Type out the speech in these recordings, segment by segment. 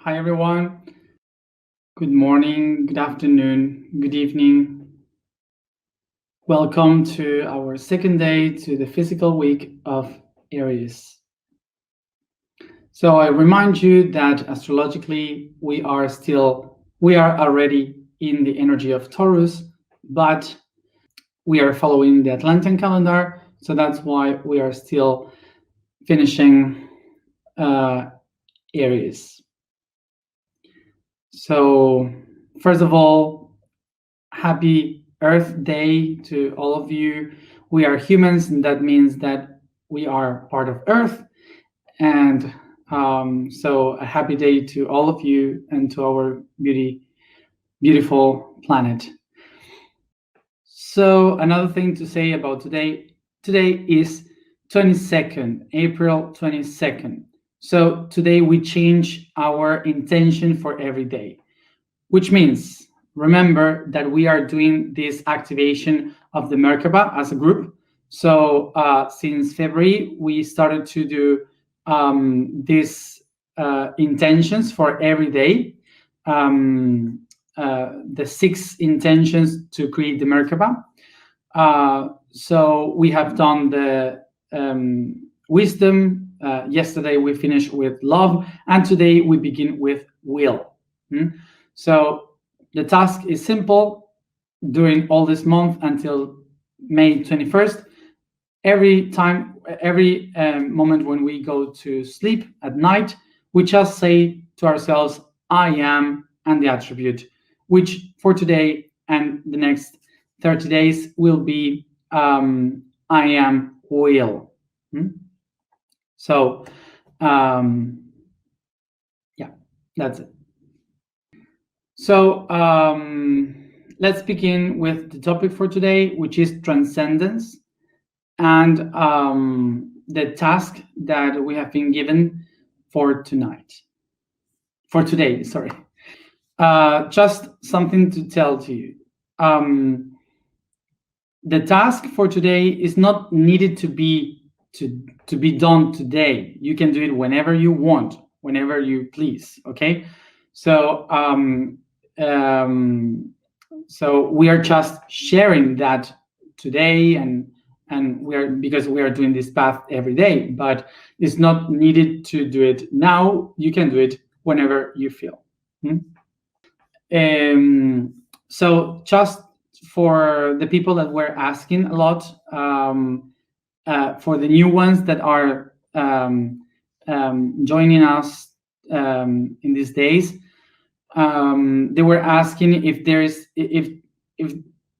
Hi everyone. Good morning, good afternoon, good evening. Welcome to our second day to the physical week of Aries. So I remind you that astrologically we are already in the energy of Taurus, but we are following the Atlantean calendar, so that's why we are still finishing Aries. So first of all, happy Earth Day to all of you. We are humans, and that means that we are part of Earth. And so a happy day to all of you and to our beautiful planet. So another thing to say about today is 22nd, April 22nd. So today we change our intention for every day, which means remember that we are doing this activation of the Merkaba as a group. So since February, we started to do these intentions for every day. The 6 intentions to create the Merkaba. So we have done the wisdom. Yesterday we finished with love, and today we begin with will. So the task is simple. During all this month until May 21st, every moment when we go to sleep at night, we just say to ourselves, I am, and the attribute, which for today and the next 30 days will be I am will. So yeah, that's it. So let's begin with the topic for today, which is transcendence, and the task that we have been given for today, sorry. Just something to tell to you. The task for today is not needed to be done today. You can do it whenever you want, whenever you please, okay? So so we are just sharing that today, and because we are doing this path every day, but it's not needed to do it now. You can do it whenever you feel. So just for the people that were asking a lot, for the new ones that are joining us in these days, they were asking if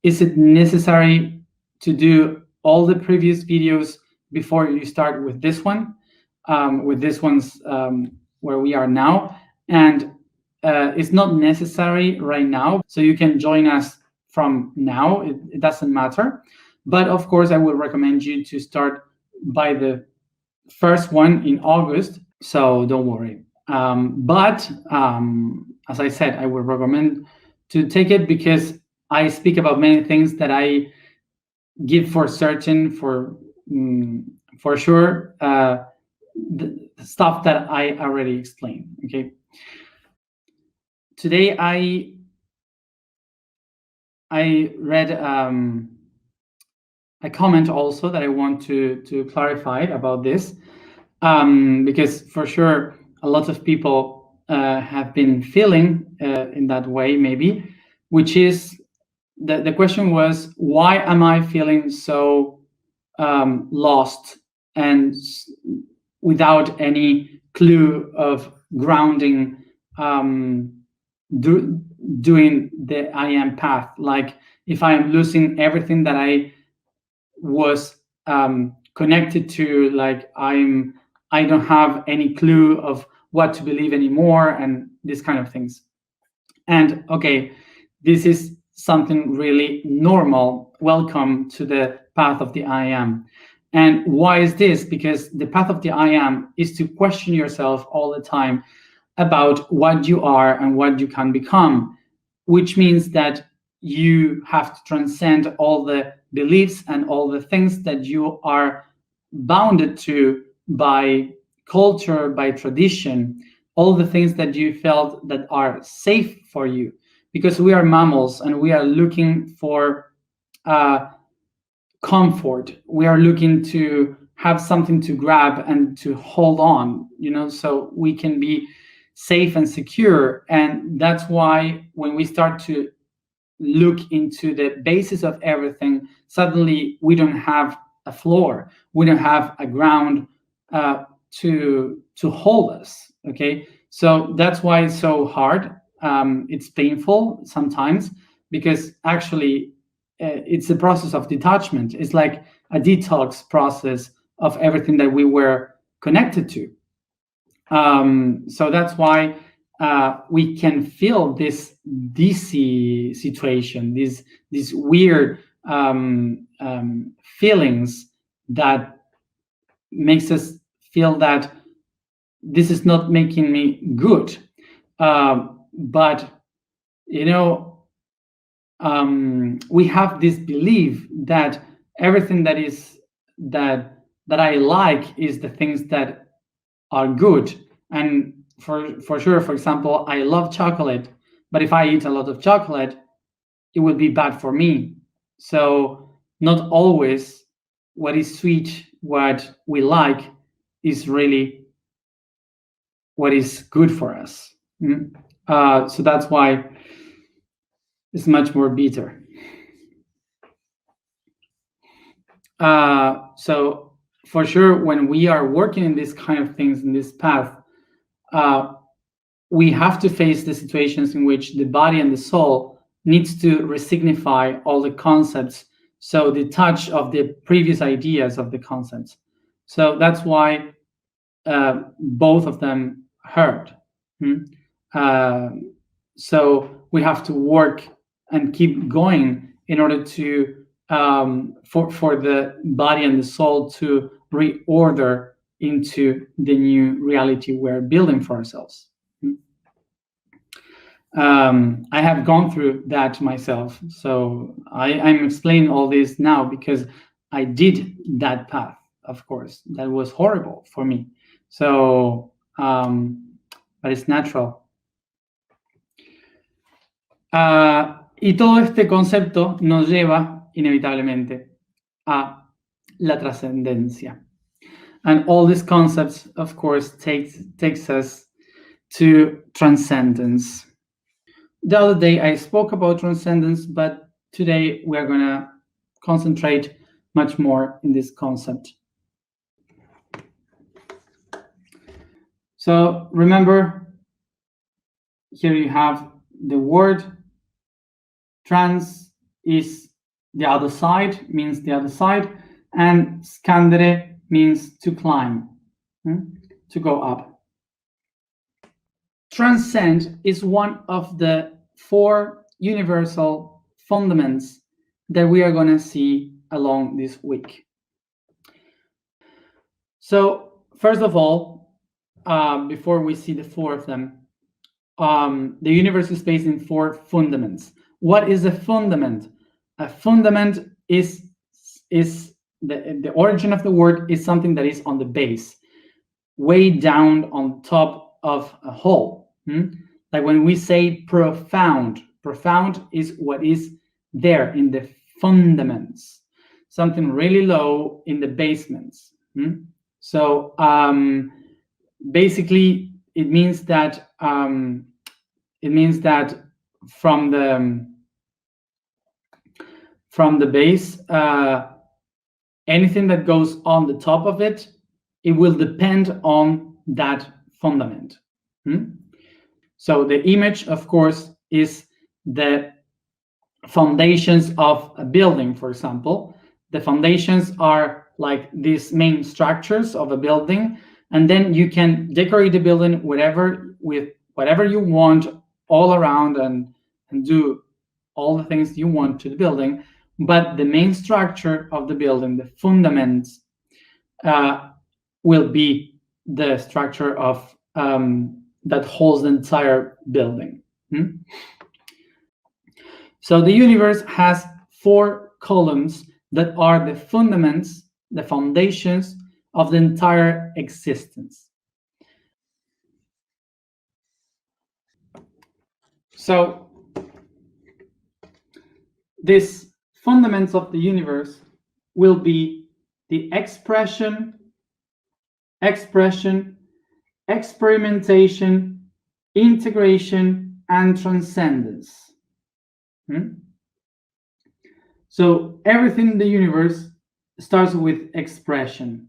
is it necessary to do all the previous videos before you start with this one, with this one's where we are now, and it's not necessary right now, so you can join us from now. It doesn't matter, but of course I will recommend you to start by the first one in August, so don't worry. But as I said, I would recommend to take it because I speak about many things that I give for certain, for sure, the stuff that I already explained. Okay. Today I read a comment also that I want to clarify about this, because for sure a lot of people have been feeling in that way, maybe, which is the question was, why am I feeling so lost and without any clue of grounding, doing the I am path? Like, if I am losing everything that I was connected to, like I don't have any clue of what to believe anymore, and these kind of things. And okay, this is something really normal. Welcome to the path of the I am. And why is this? Because the path of the I am is to question yourself all the time about what you are and what you can become, which means that you have to transcend all the beliefs and all the things that you are bounded to by culture, by tradition, all the things that you felt that are safe for you, because we are mammals and we are looking for comfort. We are looking to have something to grab and to hold on, so we can be safe and secure. And that's why when we start to look into the basis of everything, suddenly we don't have a floor, we don't have a ground to hold us. Okay, so that's why it's so hard. It's painful sometimes, because actually it's a process of detachment. It's like a detox process of everything that we were connected to. So that's why we can feel this DC situation, these weird feelings that makes us feel that this is not making me good. But we have this belief that everything that I like is the things that are good. And for sure, for example, I love chocolate, but if I eat a lot of chocolate, it will be bad for me. So not always what is sweet, what we like, is really what is good for us. So that's why it's much more bitter. So for sure, when we are working in these kind of things, in this path, we have to face the situations in which the body and the soul needs to resignify all the concepts, so the touch of the previous ideas of the concepts. So that's why both of them hurt. So we have to work and keep going in order to for the body and the soul to reorder into the new reality we're building for ourselves. I have gone through that myself, so I'm explaining all this now because I did that path. Of course, that was horrible for me. So, but it's natural. Y todo este concepto nos lleva inevitablemente a la trascendencia. And all these concepts, of course, takes us to transcendence. The other day I spoke about transcendence, but today we are going to concentrate much more in this concept. So remember, here you have the word. Trans is the other side, means the other side, and scendere means to climb, to go up. Transcend is one of the 4 universal fundaments that we are going to see along this week. So first of all, before we see the 4 of them, the universe is based in 4 fundaments. What is a fundament? A fundament is the origin of the word is something that is on the base, way down on top of a hole. Like when we say profound is what is there in the fundaments, something really low in the basements. So basically, it means that from the base, anything that goes on the top of it, it will depend on that fundament. So the image, of course, is the foundations of a building. For example, the foundations are like these main structures of a building, and then you can decorate the building with whatever you want all around and do all the things you want to the building. But the main structure of the building, the fundaments, will be the structure of that holds the entire building. So the universe has 4 columns that are the fundaments, the foundations of the entire existence. So these fundaments of the universe will be the expression, experimentation, integration, and transcendence. So everything in the universe starts with expression.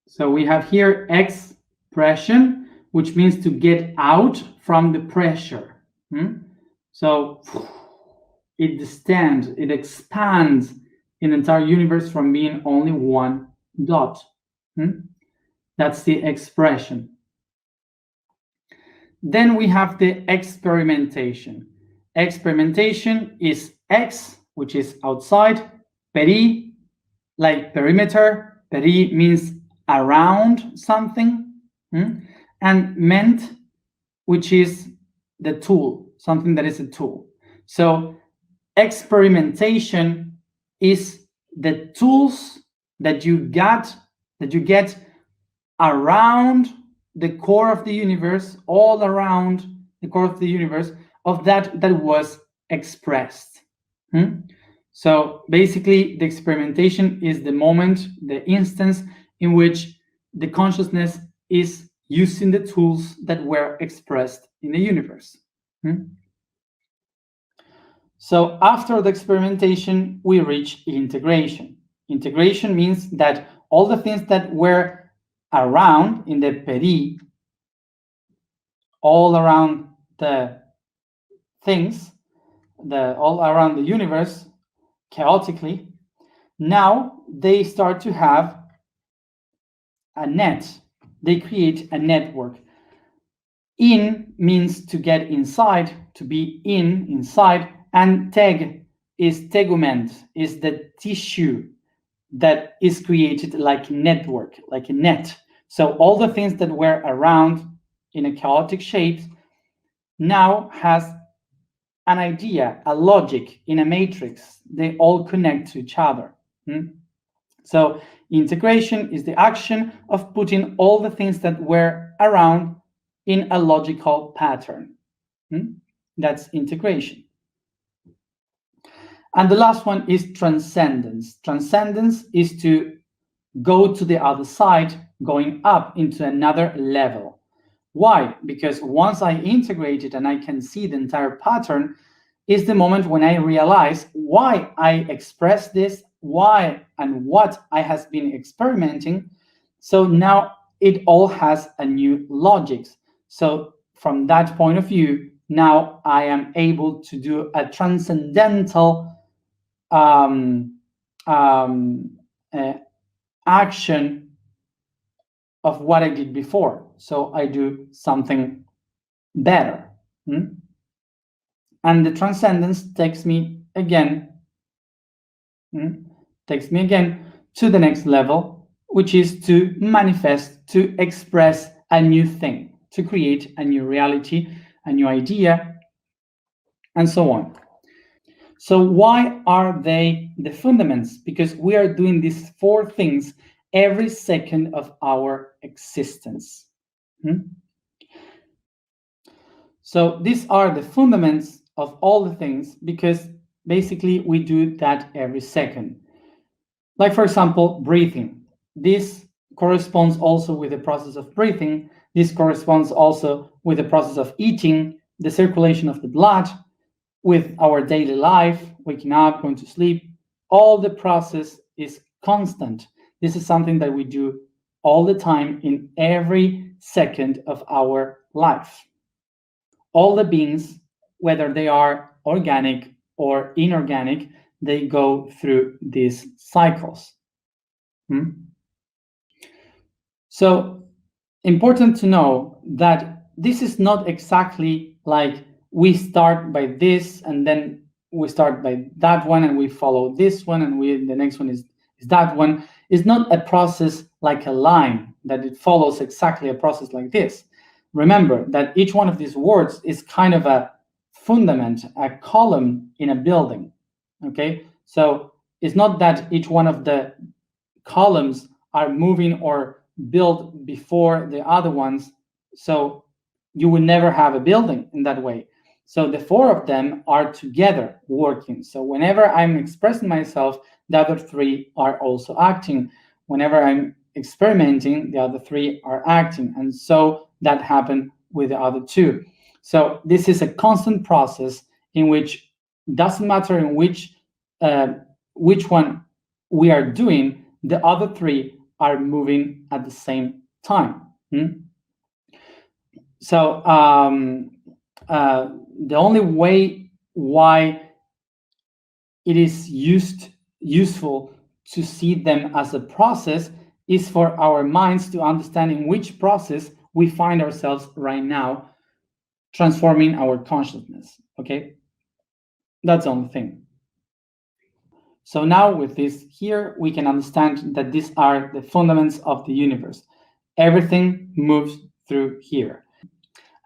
So we have here expression, which means to get out from the pressure. So it distends, it expands in the entire universe from being only one dot. That's the expression. Then we have the experimentation. Experimentation is X, which is outside, peri, like perimeter. Peri means around something, and ment, which is the tool, something that is a tool. So experimentation is the tools that you get around the core of the universe, all around the core of the universe, of that was expressed. So basically, the experimentation is the moment, the instance in which the consciousness is using the tools that were expressed in the universe. So after the experimentation, we reach integration. Integration means that all the things that were around in the peri, all around the things, all around the universe, chaotically, now they start to have a net. They create a network. In means to get inside, to be inside, and teg is tegument, is the tissue that is created like a network, like a net. So all the things that were around in a chaotic shape now has an idea, a logic in a matrix. They all connect to each other. So integration is the action of putting all the things that were around in a logical pattern. That's integration. And the last one is transcendence. Transcendence is to go to the other side, going up into another level. Why? Because once I integrate it and I can see the entire pattern, is the moment when I realize why I express this, why and what I has been experimenting. So now it all has a new logic. So from that point of view, now I am able to do a transcendental action of what I did before. So I do something better. And the transcendence takes me again to the next level, which is to manifest, to express a new thing, to create a new reality, a new idea, and so on. So why are they the fundaments? Because we are doing these 4 things every second of our existence. So these are the fundaments of all the things, because basically we do that every second. Like, for example, breathing. This corresponds also with the process of breathing. This corresponds also with the process of eating, the circulation of the blood, with our daily life, waking up, going to sleep. All the process is constant. This is something that we do all the time in every second of our life. All the beings, whether they are organic or inorganic, they go through these cycles. So important to know that this is not exactly like we start by this and then we start by that one and we follow this one and the next one is that one. It's not a process like a line that it follows exactly a process like this. Remember that each one of these words is kind of a fundament, a column in a building. Okay, so it's not that each one of the columns are moving or built before the other ones. So you would never have a building in that way. So the four of them are together working. So whenever I'm expressing myself, the other three are also acting. Whenever I'm experimenting, the other three are acting. And so that happened with the other two. So this is a constant process in which doesn't matter in which one we are doing, the other three are moving at the same time. So the only way why it is useful to see them as a process is for our minds to understand in which process we find ourselves right now, transforming our consciousness. Okay, that's the only thing. So now with this here, we can understand that these are the fundaments of the universe. Everything moves through here.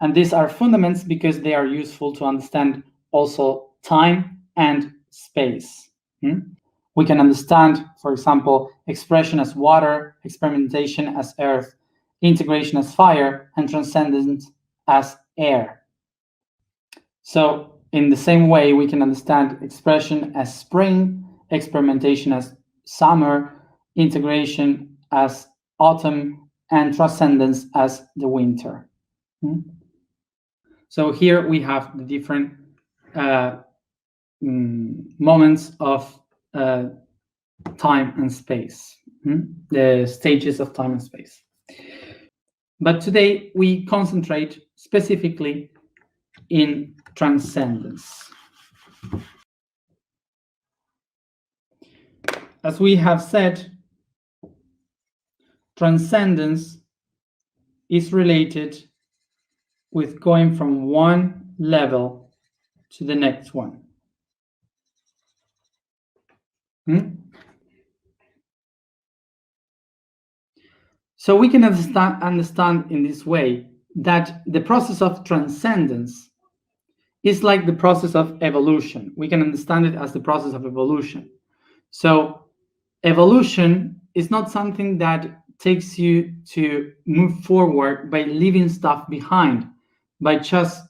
And these are fundaments because they are useful to understand also time and space. We can understand, for example, expression as water, experimentation as earth, integration as fire, and transcendence as air. So in the same way, we can understand expression as spring, experimentation as summer, integration as autumn, and transcendence as the winter. So here we have the different moments of time and space, the stages of time and space. But today we concentrate specifically in transcendence. As we have said, transcendence is related with going from one level to the next one. So we can understand in this way that the process of transcendence is like the process of evolution. We can understand it as the process of evolution. So evolution is not something that takes you to move forward by leaving stuff behind, by just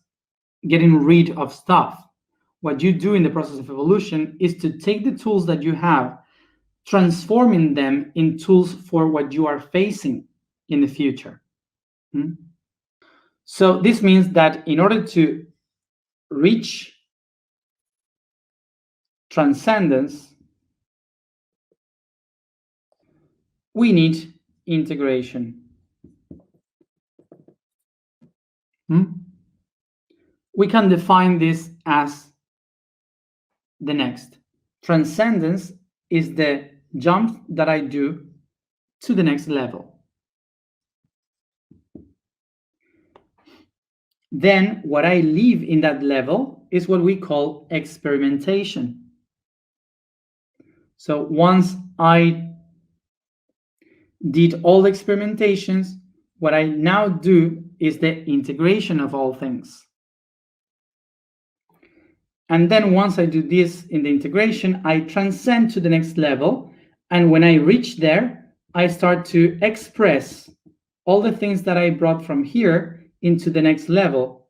getting rid of stuff. What you do in the process of evolution is to take the tools that you have, transforming them in tools for what you are facing in the future. So this means that in order to reach transcendence, we need integration. We can define this as the next. Transcendence is the jump that I do to the next level. Then what I leave in that level is what we call experimentation. So once I did all the experimentations, what I now do is the integration of all things. And then once I do this in the integration, I transcend to the next level. And when I reach there, I start to express all the things that I brought from here into the next level.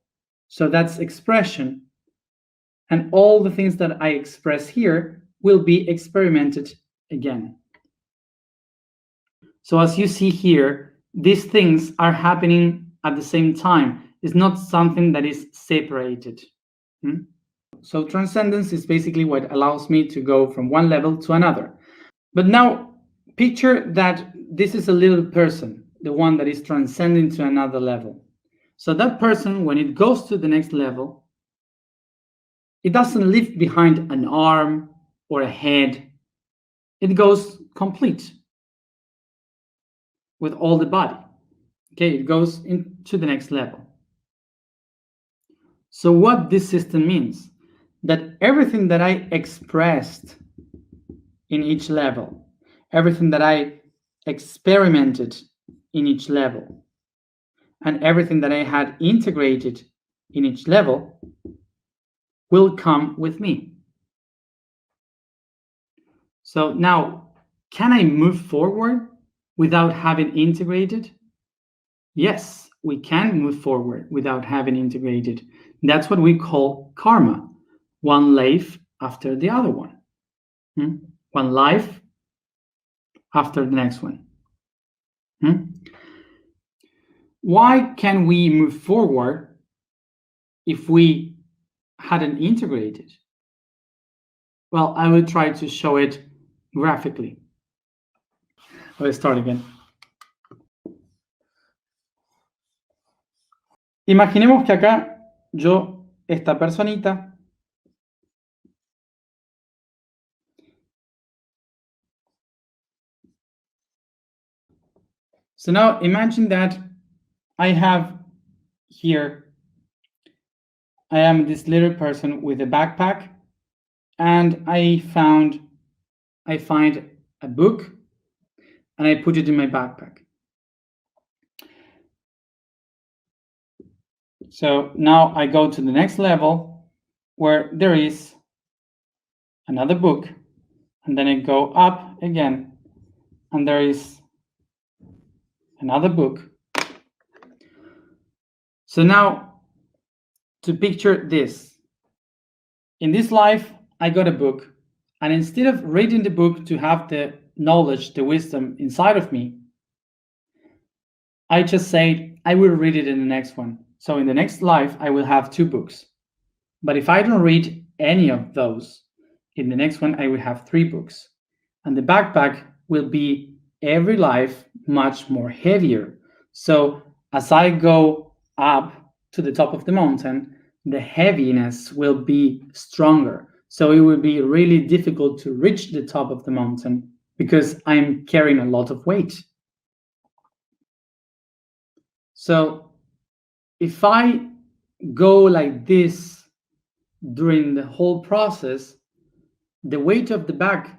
So that's expression. And all the things that I express here will be experimented again. So as you see here, these things are happening at the same time. It's not something that is separated. So transcendence is basically what allows me to go from one level to another. But now picture that this is a little person, the one that is transcending to another level. So that person, when it goes to the next level, it doesn't leave behind an arm or a head. It goes complete with all the body. Okay, it goes into the next level. So what this system means, that everything that I expressed in each level, everything that I experimented in each level, and everything that I had integrated in each level will come with me. So now, can I move forward without having integrated? Yes, we can move forward without having integrated. That's what we call karma, one life after the other one. One life after the next one. Why can we move forward if we hadn't integrated? Well, I will try to show it graphically. Let's start again. Imaginemos que acá yo, esta personita, so now imagine that I have here, I am this little person with a backpack, and I find a book and I put it in my backpack. So now I go to the next level where there is another book, and then I go up again and there is another book. So now to picture this, in this life I got a book, and instead of reading the book to have the knowledge, the wisdom inside of me, I just say I will read it in the next one. So in the next life I will have 2 books. But if I don't read any of those, in the next one I will have 3 books. And the backpack will be every life much more heavier. So as I go up to the top of the mountain, the heaviness will be stronger. So it will be really difficult to reach the top of the mountain because I'm carrying a lot of weight. So if I go like this during the whole process, the weight of the back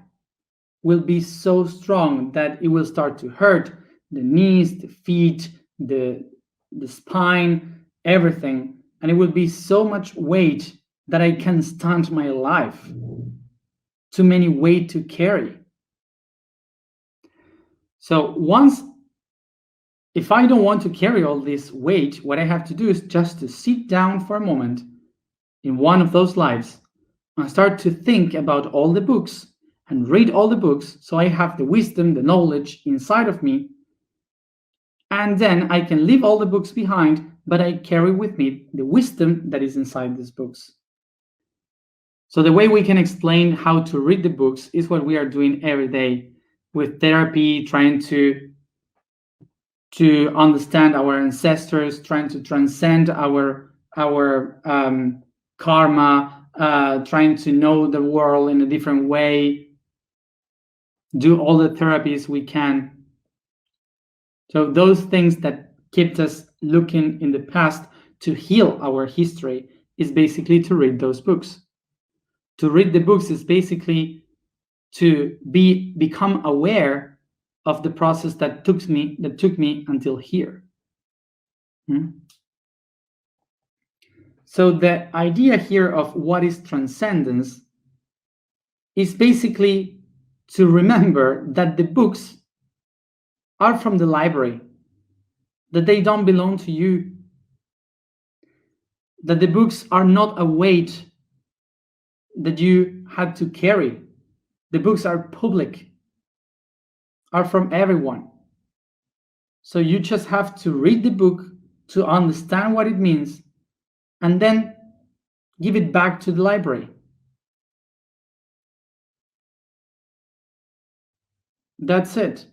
will be so strong that it will start to hurt the knees, the feet, the spine, everything. And it will be so much weight that I can stand my life. Too many weight to carry. So if I don't want to carry all this weight, what I have to do is just to sit down for a moment in one of those lives and start to think about all the books and read all the books, so I have the wisdom, the knowledge inside of me, and then I can leave all the books behind, but I carry with me the wisdom that is inside these books. So the way we can explain how to read the books is what we are doing every day with therapy, trying to understand our ancestors, trying to transcend our karma, trying to know the world in a different way, do all the therapies we can. So those things that kept us looking in the past to heal our history is basically to read those books. To read the books is basically to become aware of the process that took me until here. So the idea here of what is transcendence is basically to remember that the books are from the library, that they don't belong to you, that the books are not a weight that you had to carry. The books are public, are from everyone. So you just have to read the book to understand what it means and then give it back to the library. That's it.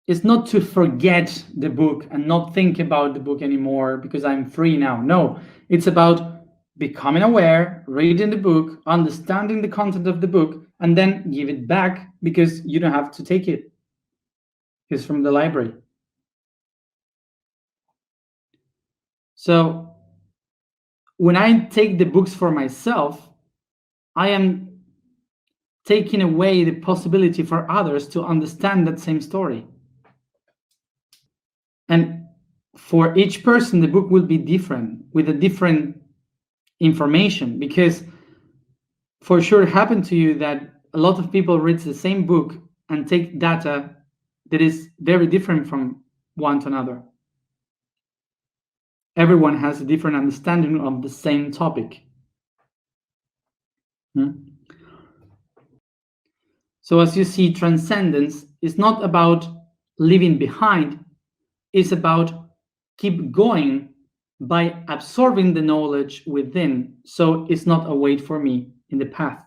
It's not to forget the book and not think about the book anymore because I'm free now. No, it's about becoming aware, reading the book, understanding the content of the book, and then give it back because you don't have to take it. It's from the library. So when I take the books for myself, I am taking away the possibility for others to understand that same story. And for each person, the book will be different, with a different information, because for sure it happened to you that a lot of people read the same book and take data that is very different from one to another. Everyone has a different understanding of the same topic. So as you see, transcendence is not about leaving behind, it's about keep going by absorbing the knowledge within, so it's not a wait for me in the path.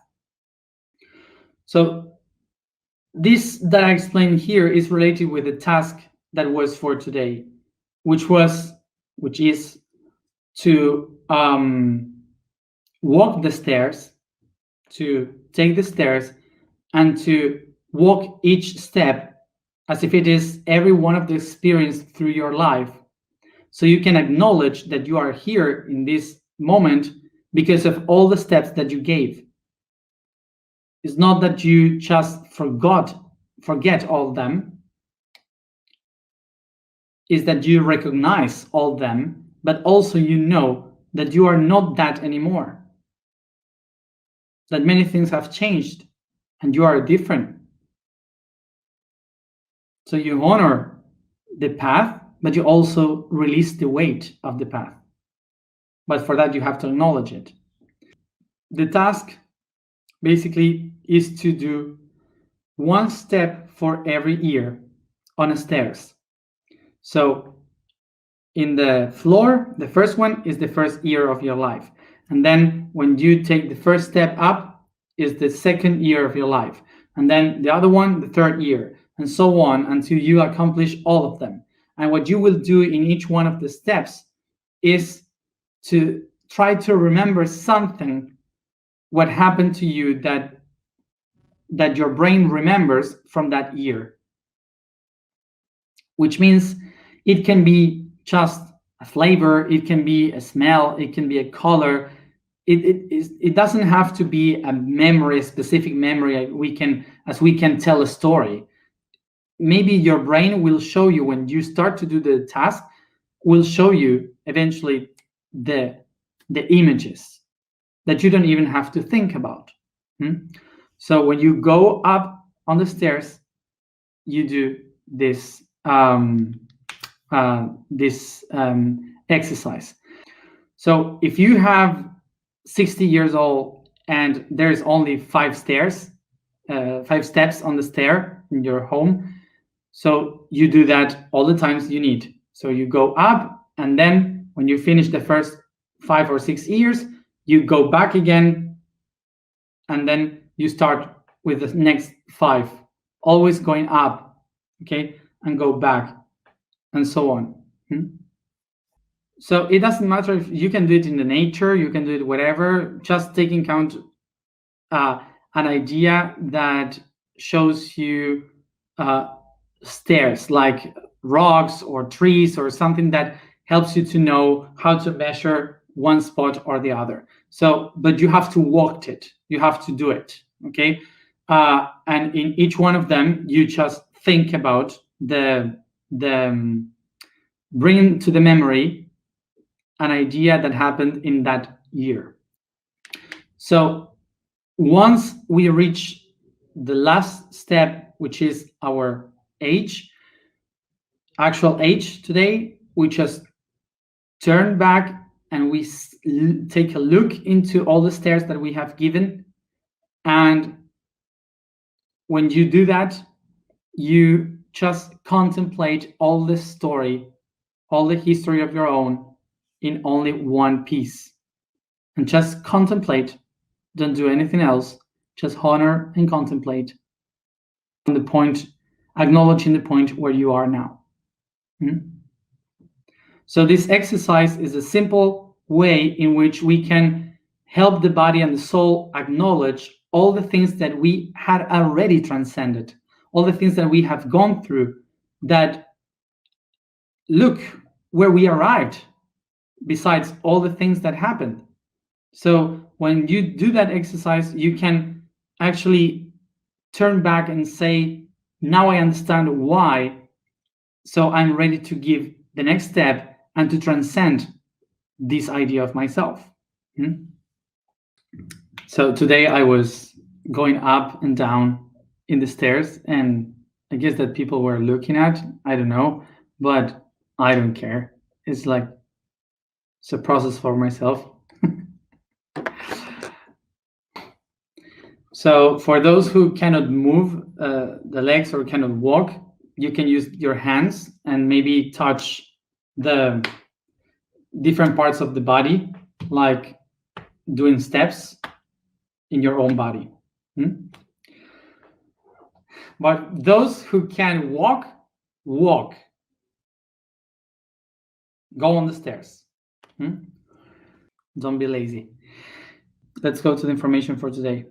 So this that I explained here is related with the task that was for today, which is to walk the stairs, to take the stairs, and to walk each step as if it is every one of the experience through your life. So you can acknowledge that you are here in this moment because of all the steps that you gave. It's not that you just forget all of them. It's that you recognize all of them, but also you know that you are not that anymore. That many things have changed and you are different. So you honor the path, but you also release the weight of the path. But for that, you have to acknowledge it. The task basically is to do one step for every year on the stairs. So in the floor, the first one is the first year of your life. And then when you take the first step up is the second year of your life. And then the other one, the third year, and so on until you accomplish all of them. And what you will do in each one of the steps is to try to remember something, what happened to you that your brain remembers from that year. Which means it can be just a flavor, it can be a smell, it can be a color. It doesn't have to be a memory, a specific memory as we can tell a story. Maybe your brain will show you when you start to do the task, will show you eventually the images that you don't even have to think about. So when you go up on the stairs, you do this exercise. So if you have 60 years old and there's only 5 steps on the stair in your home, so you do that all the times you need. So you go up, and then when you finish the first 5 or 6 years, you go back again, and then you start with the next 5, always going up, okay, and go back, and so on. So it doesn't matter if you can do it in the nature, you can do it whatever, just take into account an idea that shows you stairs like rocks or trees or something that helps you to know how to measure one spot or the other. So, but you have to walk it, you have to do it, okay? And in each one of them, you just think about bring to the memory an idea that happened in that year. So once we reach the last step, which is our actual age today, we just turn back and we take a look into all the stairs that we have given. And when you do that, you just contemplate all the story, all the history of your own in only one piece. And just contemplate, don't do anything else, just honor and contemplate on the point, acknowledging the point where you are now. So this exercise is a simple way in which we can help the body and the soul acknowledge all the things that we had already transcended, all the things that we have gone through, that look where we arrived, besides all the things that happened. So when you do that exercise, you can actually turn back and say, now I understand why, so I'm ready to give the next step and to transcend this idea of myself. So today I was going up and down in the stairs, and I guess that people were looking at, I don't know, but I don't care. It's like it's a process for myself. So for those who cannot move the legs or cannot walk, you can use your hands and maybe touch the different parts of the body, like doing steps in your own body. But those who can walk, walk. Go on the stairs. Don't be lazy. Let's go to the information for today.